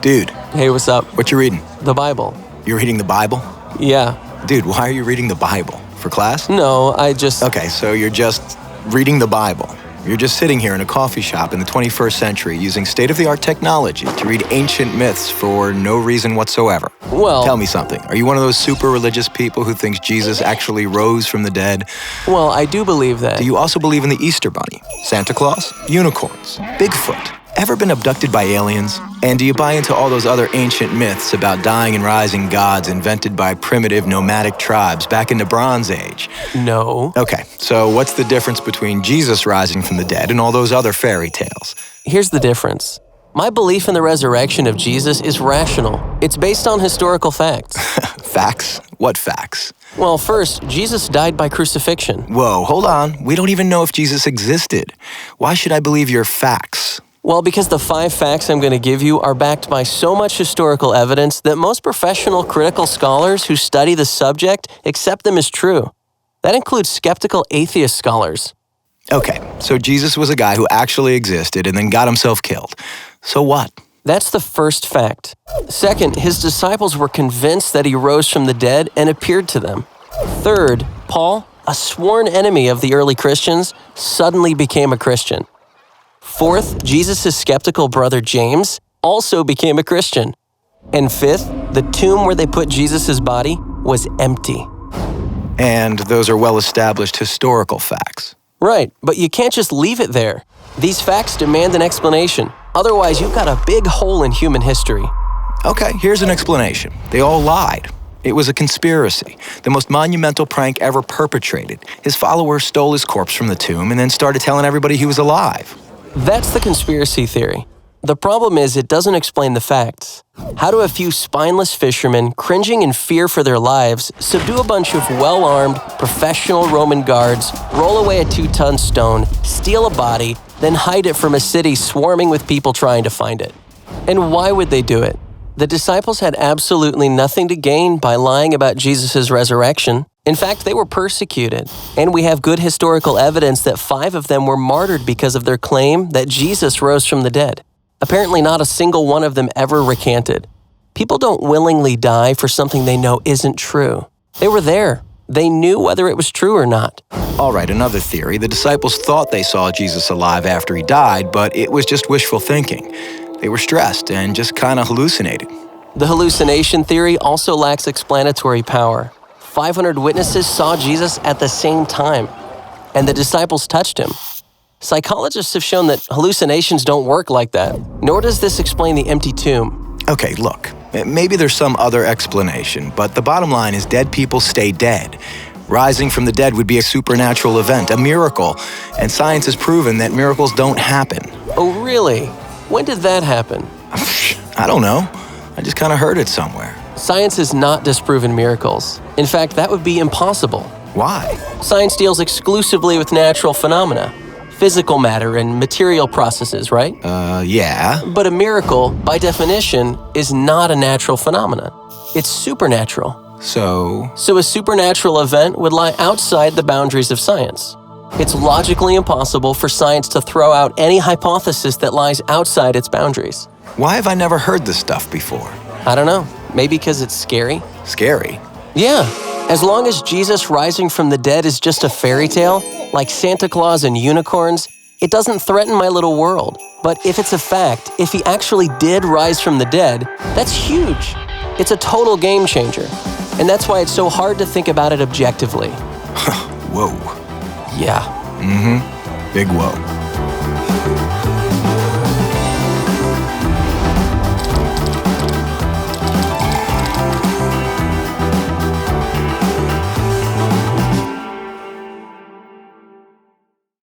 Dude, Hey, what's up? what you reading? The Bible. You're reading the Bible? Yeah. Dude, why are you reading the Bible? For class? No, I just... Okay, so you're just reading the Bible. You're just sitting here in a coffee shop in the 21st century using state-of-the-art technology to read ancient myths for no reason whatsoever. Well... Tell me something. Are you one of those super religious people who thinks Jesus actually rose from the dead? Well, I do believe that. Do you also believe in the Easter Bunny, Santa Claus, unicorns, Bigfoot? Ever been abducted by aliens? And do you buy into all those other ancient myths about dying and rising gods invented by primitive nomadic tribes back in the Bronze Age? No. Okay, so what's the difference between Jesus rising from the dead and all those other fairy tales? Here's the difference. My belief in the resurrection of Jesus is rational. It's based on historical facts. Facts? What facts? Well, first, Jesus died by crucifixion. Whoa, hold on. We don't even know if Jesus existed. Why should I believe your facts? Well, because the 5 facts I'm going to give you are backed by so much historical evidence that most professional critical scholars who study the subject accept them as true. That includes skeptical atheist scholars. Okay, so Jesus was a guy who actually existed and then got himself killed. So what? That's the first fact. Second, his disciples were convinced that he rose from the dead and appeared to them. Third, Paul, a sworn enemy of the early Christians, suddenly became a Christian. Fourth, Jesus' skeptical brother James also became a Christian. And fifth, the tomb where they put Jesus' body was empty. And those are well-established historical facts. Right, but you can't just leave it there. These facts demand an explanation. Otherwise, you've got a big hole in human history. Okay, here's an explanation. They all lied. It was a conspiracy, the most monumental prank ever perpetrated. His followers stole his corpse from the tomb and then started telling everybody he was alive. That's the conspiracy theory. The problem is it doesn't explain the facts. How do a few spineless fishermen, cringing in fear for their lives, subdue a bunch of well-armed, professional Roman guards, roll away a 2-ton stone, steal a body, then hide it from a city swarming with people trying to find it? And why would they do it? The disciples had absolutely nothing to gain by lying about Jesus' resurrection. In fact, they were persecuted, and we have good historical evidence that 5 of them were martyred because of their claim that Jesus rose from the dead. Apparently, not a single one of them ever recanted. People don't willingly die for something they know isn't true. They were there. They knew whether it was true or not. All right, another theory. The disciples thought they saw Jesus alive after he died, but it was just wishful thinking. They were stressed and just kind of hallucinated. The hallucination theory also lacks explanatory power. 500 witnesses saw Jesus at the same time, and the disciples touched him. Psychologists have shown that hallucinations don't work like that, nor does this explain the empty tomb. Okay, look, maybe there's some other explanation, but the bottom line is dead people stay dead. Rising from the dead would be a supernatural event, a miracle, and science has proven that miracles don't happen. Oh, really? When did that happen? I don't know. I just kind of heard it somewhere. Science has not disproven miracles. In fact, that would be impossible. Why? Science deals exclusively with natural phenomena, physical matter and material processes, right? Yeah. But a miracle, by definition, is not a natural phenomenon. It's supernatural. So So a supernatural event would lie outside the boundaries of science. It's logically impossible for science to throw out any hypothesis that lies outside its boundaries. why have I never heard this stuff before? I don't know. Maybe because it's scary? Scary. Yeah. As long as Jesus rising from the dead is just a fairy tale, like Santa Claus and unicorns, it doesn't threaten my little world. But if it's a fact, if he actually did rise from the dead, that's huge. It's a total game changer. And that's why it's so hard to think about it objectively. Whoa. Yeah. Big whoa.